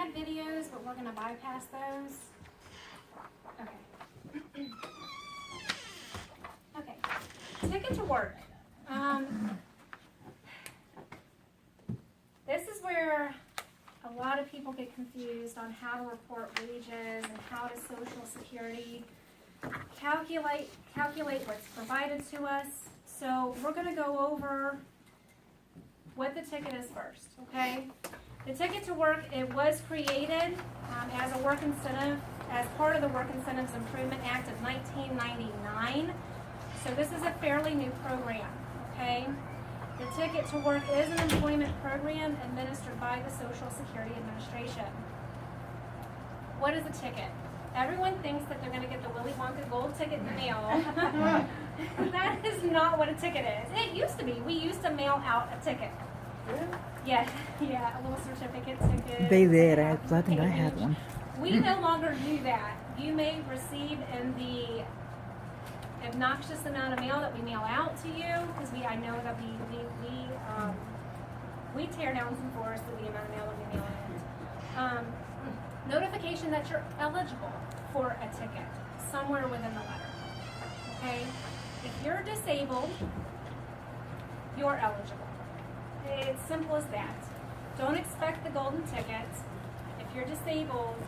have videos, but we're going to bypass those. Okay. Okay. Ticket to work. This is where a lot of people get confused on how to report wages and how to Social Security calculate what's provided to us. So we're going to go over what the ticket is first, okay? The ticket to work, it was created as a work incentive, as part of the Work Incentives Improvement Act of 1999. So this is a fairly new program, okay? The Ticket to Work is an employment program administered by the Social Security Administration. What is a ticket? Everyone thinks that they're going to get the Willy Wonka gold ticket in the mail. That is not what a ticket is. It used to be. We used to mail out a ticket. Yeah, a little certificate ticket. They did. I think I had one. We no longer do that. You may receive in the obnoxious amount of mail that we mail out to you, because I know that we tear down some floors for the amount of mail that we mail in. Notification that you're eligible for a ticket somewhere within the letter. Okay? If you're disabled, you're eligible. It's simple as that. Don't expect the golden ticket. If you're disabled,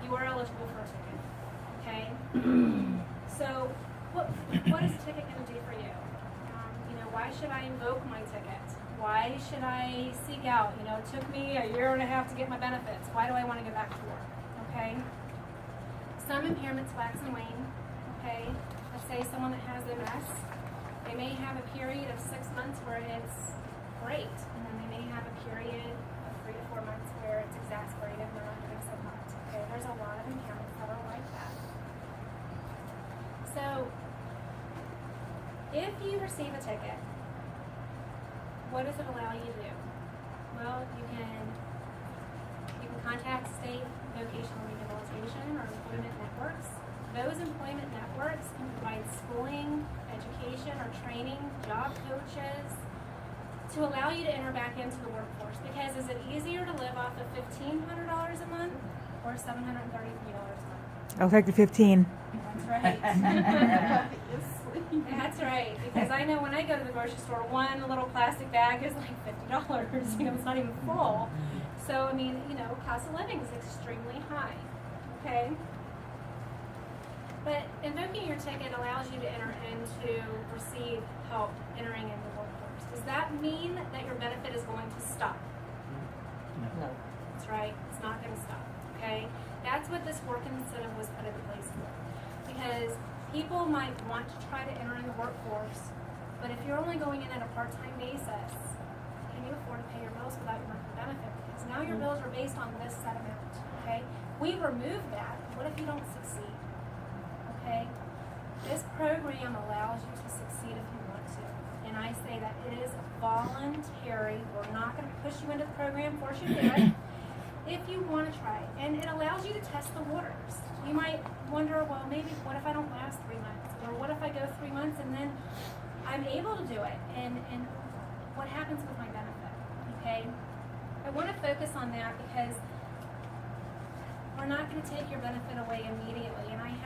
you are eligible for a ticket. Okay? So, what is a ticket going to do for you? Why should I invoke my ticket? Why should I seek out? It took me a year and a half to get my benefits. Why do I want to go back to work? Okay? Some impairments wax and wane. Okay? Let's say someone that has MS, they may have a period of 6 months where it's great, and then they may have a period of 3 to 4 months where it's exasperated and they're not doing so much. Okay? There's a lot of impairments that are like that. So, if you receive a ticket, what does it allow you to do? Well, you can contact state vocational rehabilitation or employment networks. Those employment networks can provide schooling, education, or training, job coaches, to allow you to enter back into the workforce. Because is it easier to live off of $1,500 a month or $733 a month? I'll take the 15. That's right. That's right. Because I know when I go to the grocery store, one little plastic bag is like $50. It's not even full. So, cost of living is extremely high. Okay? But invoking your ticket allows you to enter into, receive help entering into the workforce. Does that mean that your benefit is going to stop? No. That's right. It's not going to stop. Okay? That's what this work incentive was put into place for. Because people might want to try to enter in the workforce, but if you're only going in at a part-time basis, can you afford to pay your bills without your monthly benefit? Because now your bills are based on this set amount. Okay? We removed that. What if you don't succeed? Okay? This program allows you to succeed if you want to. And I say that it is voluntary. We're not going to push you into the program, force you to do it. If you want to try it. And it allows you to test the waters. You might wonder, well, maybe what if I don't last 3 months? Or what if I go 3 months and then I'm able to do it? And what happens with my benefit? Okay? I want to focus on that because we're not going to take your benefit away immediately. And I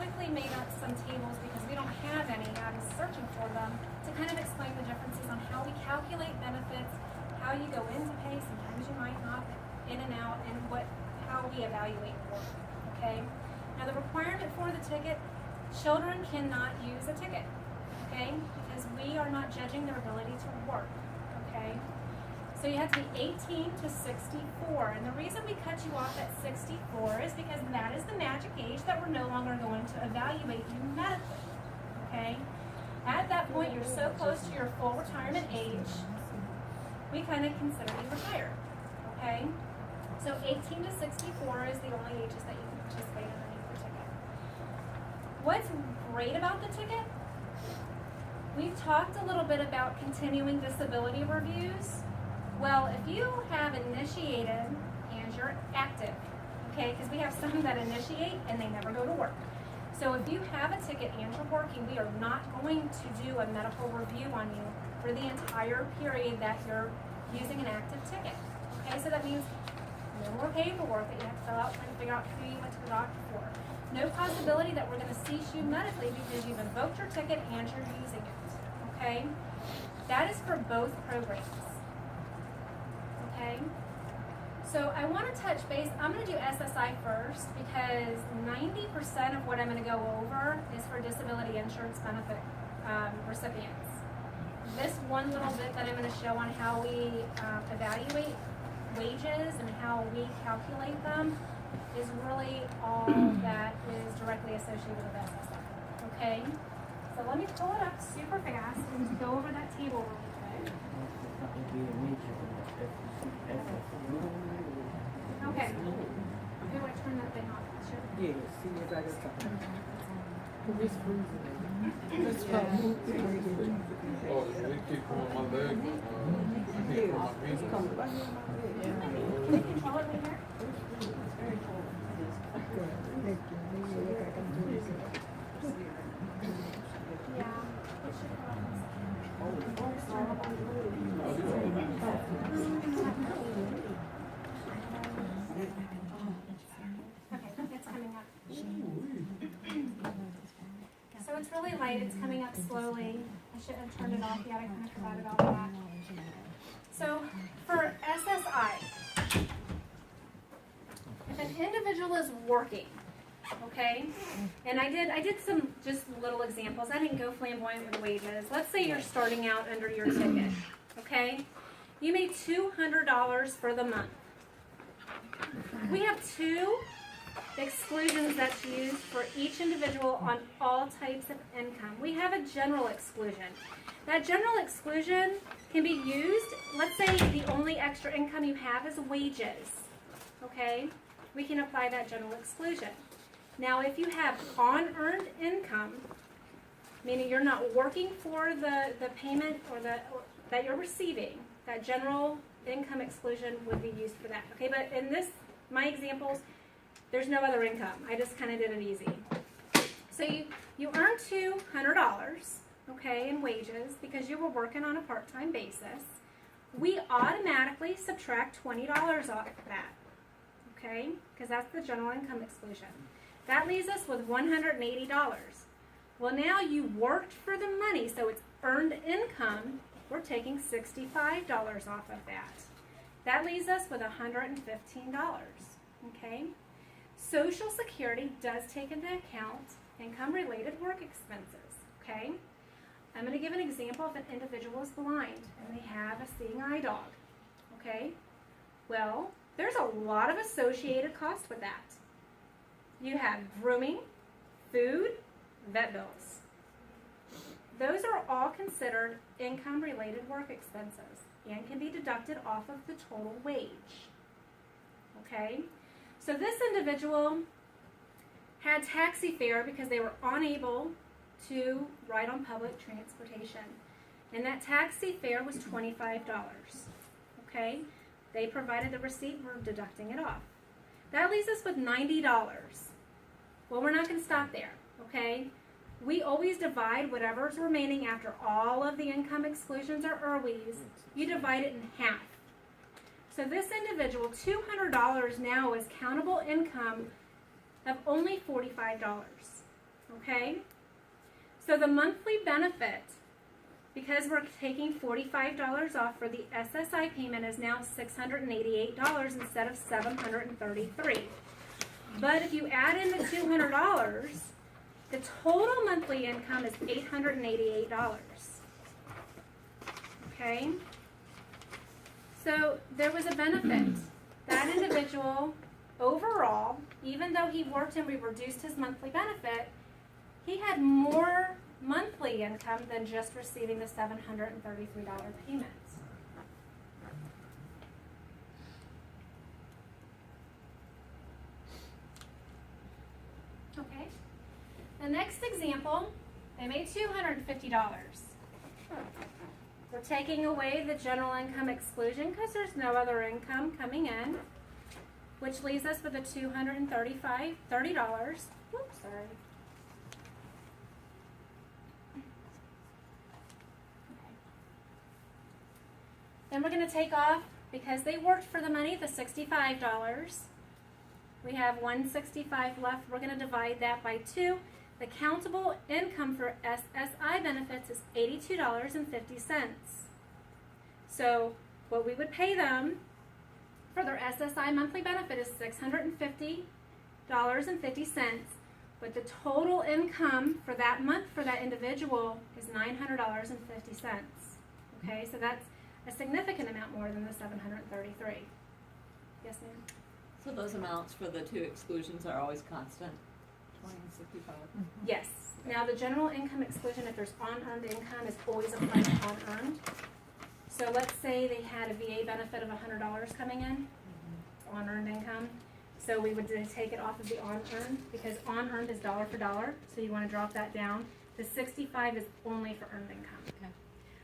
quickly made up some tables because we don't have any. I was searching for them to kind of explain the differences on how we calculate benefits, how you go into pay, sometimes you might not, in and out, and how we evaluate work. Okay? Now the requirement for the ticket, children cannot use a ticket. Okay? Because we are not judging their ability to work. Okay? So you have to be 18 to 64. And the reason we cut you off at 64 is because that is the magic age that we're no longer going to evaluate you medically. Okay? At that point, you're so close to your full retirement age, we kind of consider you retired. Okay? So 18 to 64 is the only ages that you can participate underneath the ticket. What's great about the ticket? We've talked a little bit about continuing disability reviews. Well, if you have initiated and you're active, okay, because we have some that initiate and they never go to work. So if you have a ticket and you're working, we are not going to do a medical review on you for the entire period that you're using an active ticket. Okay, so that means No more paperwork that you have to fill out trying to figure out who you went to the doctor for. No possibility that we're going to cease you medically because you've invoked your ticket and you're using it. Okay? That is for both programs. Okay? So I want to touch base. I'm going to do SSI first because 90% of what I'm going to go over is for disability insurance benefit recipients. This one little bit that I'm going to show on how we evaluate wages and how we calculate them is really all that is directly associated with SSI. Okay? So let me pull it up super fast and go over that table really quick. Okay. Who do I turn that thing off? Sure. Yeah, see what I got talking. Oh, they keep on my leg. I can't put my feet It's on. coming right here on my leg. Can you control it right here? Yeah. It should Okay, it's coming up. So it's really light, it's coming up slowly. I shouldn't have turned it off yet, I kind of forgot about that. So for SSI, if an individual is working, okay, and I did some just little examples. I didn't go flamboyant with wages. Let's say you're starting out under your ticket, okay? You made $200 for the month. We have two exclusions that's used for each individual on all types of income. We have a general exclusion. That general exclusion can be used, let's say the only extra income you have is wages, okay? We can apply that general exclusion. Now, if you have unearned income, meaning you're not working for the payment or that you're receiving, that general income exclusion would be used for that, okay? But in my examples, there's no other income. I just kind of did it easy. So you earn $200, okay, in wages because you were working on a part-time basis. We automatically subtract $20 off of that, okay, because that's the general income exclusion. That leaves us with $180. Well, now you worked for the money, so it's earned income. We're taking $65 off of that. That leaves us with $115, okay? Social Security does take into account income-related work expenses, okay? I'm going to give an example if an individual is blind and they have a seeing eye dog, okay? Well, there's a lot of associated costs with that. You have grooming, food, vet bills. Those are all considered income-related work expenses and can be deducted off of the total wage, okay? So this individual had taxi fare because they were unable to ride on public transportation. And that taxi fare was $25, okay? They provided the receipt, we're deducting it off. That leaves us with $90. Well, we're not going to stop there, okay? We always divide whatever's remaining after all of the income exclusions or IRWs, you divide it in half. So this individual, $200 now is countable income of only $45, okay? So the monthly benefit, because we're taking $45 off for the SSI payment, is now $688 instead of $733. But if you add in the $200, the total monthly income is $888, okay? So there was a benefit. That individual, overall, even though he worked and we reduced his monthly benefit, he had more monthly income than just receiving the $733 payment. Okay. The next example, they made $250. We're taking away the general income exclusion because there's no other income coming in, which leaves us with a $230. Oops, sorry. Then we're going to take off because they worked for the money, the $65. We have $165 left. We're going to divide that by 2. The countable income for SSI benefits is $82.50. So what we would pay them for their SSI monthly benefit is $650.50, but the total income for that month for that individual is $900.50. Okay, so that's a significant amount more than the $733. Yes, ma'am? So those amounts for the 2 exclusions are always constant? 20 and 65? Yes. Now, the general income exclusion, if there's unearned income, is always applied to unearned. So let's say they had a VA benefit of $100 coming in, unearned income. So we would take it off of the unearned, because unearned is dollar for dollar, so you want to drop that down. The 65 is only for earned income. Okay.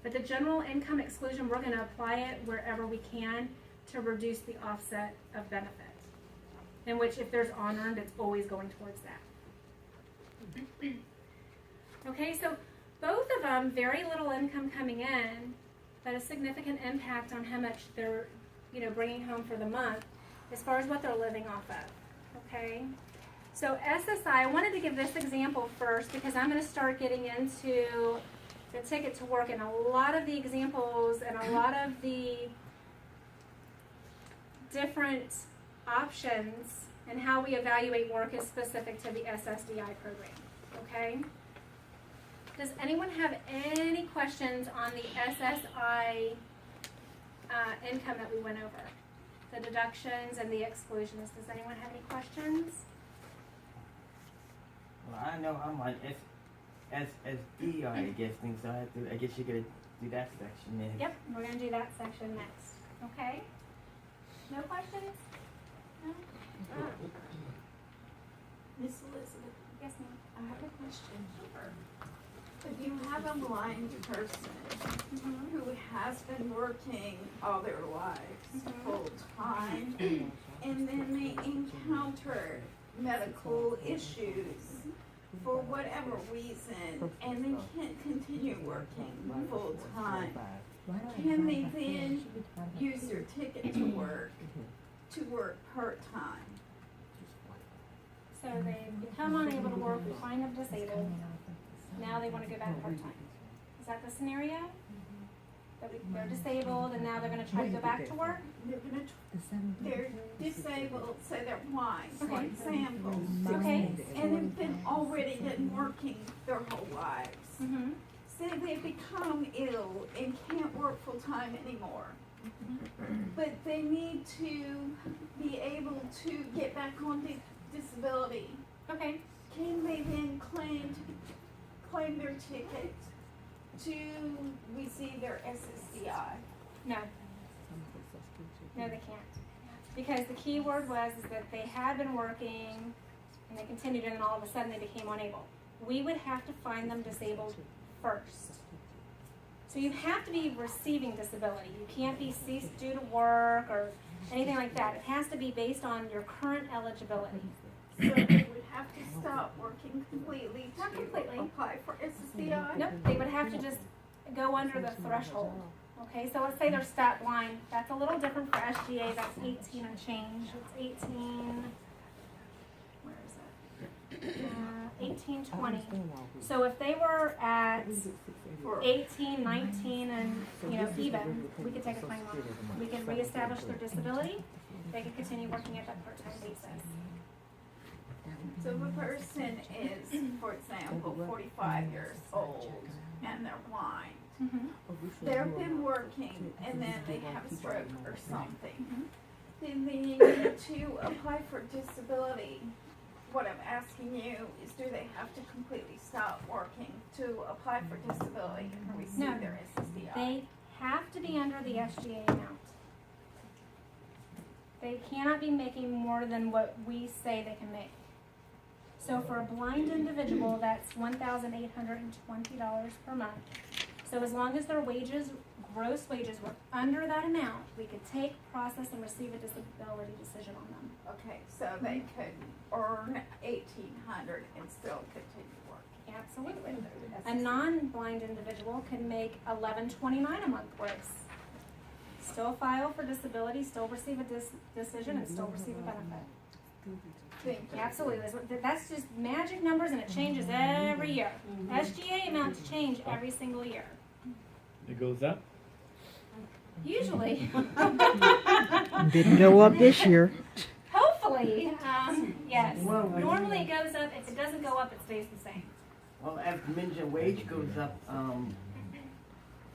But the general income exclusion, we're going to apply it wherever we can to reduce the offset of benefit. In which, if there's unearned, it's always going towards that. Okay, so both of them, very little income coming in, but a significant impact on how much they're, bringing home for the month as far as what they're living off of. Okay, so SSI, I wanted to give this example first because I'm going to start getting into the ticket to work, and a lot of the examples and a lot of the different options and how we evaluate work is specific to the SSDI program. Okay? Does anyone have any questions on the SSI income that we went over? The deductions and the exclusions. Does anyone have any questions? Well, I know I'm on SSD, I guess, things, so I guess you're gonna do that section then. Yep, we're going to do that section next. Okay? No questions? No? Miss Elizabeth, Yes, ma'am. I have a question. If you have a blind person who has been working all their lives full time, and then they encounter medical issues for whatever reason, and they can't continue working full time, can they then use their ticket to work part time? So they become unable to work, we find them disabled, now they want to go back part-time. Is that the scenario? That they're disabled and now they're going to try to go back to work? They're disabled, say they're blind, for Okay. example. Okay. And they've already been working their whole lives. Mm-hmm. Say they become ill and can't work full time anymore. But they need to be able to get back on disability. Okay. Can they then claim their ticket to receive their SSDI? No. No, they can't. Because the key word was is that they had been working and they continued, and then all of a sudden they became unable. We would have to find them disabled first. So you have to be receiving disability. You can't be ceased due to work or anything like that. It has to be based on your current eligibility. So they would have to stop working completely Not completely. to apply for SSDI? Nope, they would have to just go under the threshold. Okay, so let's say they're stat blind. That's a little different for SGA. That's 18 and change. It's 18. Where is it? 1820. So if they were at 18, 19, and even, we could take a claim on them. We could reestablish their disability. They could continue working at that part-time basis. So if a person is, for example, 45 years old and they're blind, they've been working and then they have a stroke or something, then they need to apply for disability. What I'm asking you is, do they have to completely stop working to apply for disability and receive No. their SSDI? They have to be under the SGA amount. They cannot be making more than what we say they can make. So for a blind individual, that's $1,820 per month. So as long as their wages, gross wages, were under that amount, we could take, process, and receive a disability decision on them. Okay, so they could earn $1,800 and still continue working. Absolutely. A non-blind individual can make $1,129 a month gross. still file for disability, still receive a decision, and still receive a benefit. Absolutely, that's just magic numbers, and it changes every year. SGA amounts change every single year. It goes up. Usually. Didn't go up this year. Hopefully, yes. Well, like- Normally it goes up. If it doesn't go up, it stays the same. Well, as the minimum wage goes up,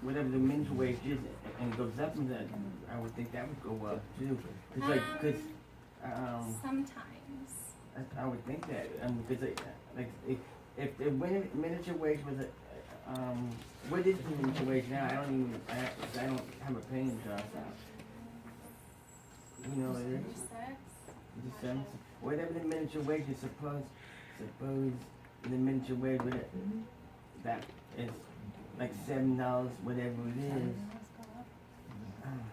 whatever the minimum wage is, and it goes up, and I would think that would go up too. Sometimes. I would think that, because if the miniature wage was what is the miniature wage now? I don't have a paying job. You know, it is. Whatever the miniature wage is, suppose the miniature wage, that is like $7, whatever it is.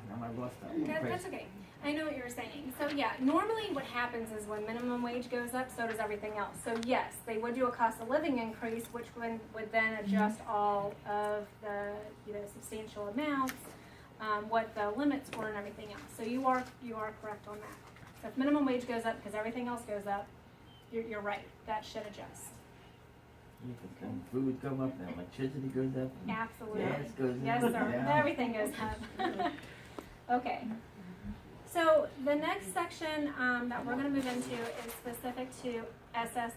Now I lost that. That's okay. I know what you were saying. So yeah, normally what happens is when minimum wage goes up, so does everything else. So yes, they would do a cost of living increase, which would then adjust all of the substantial amounts, what the limits were, and everything else. So you are correct on that. So if minimum wage goes up because everything else goes up, you're right. That should adjust. Food go up, now electricity goes up. Absolutely. Gas goes up. Yes, sir. down. Everything goes up. Okay. So the next section that we're going to move into is specific to SSD.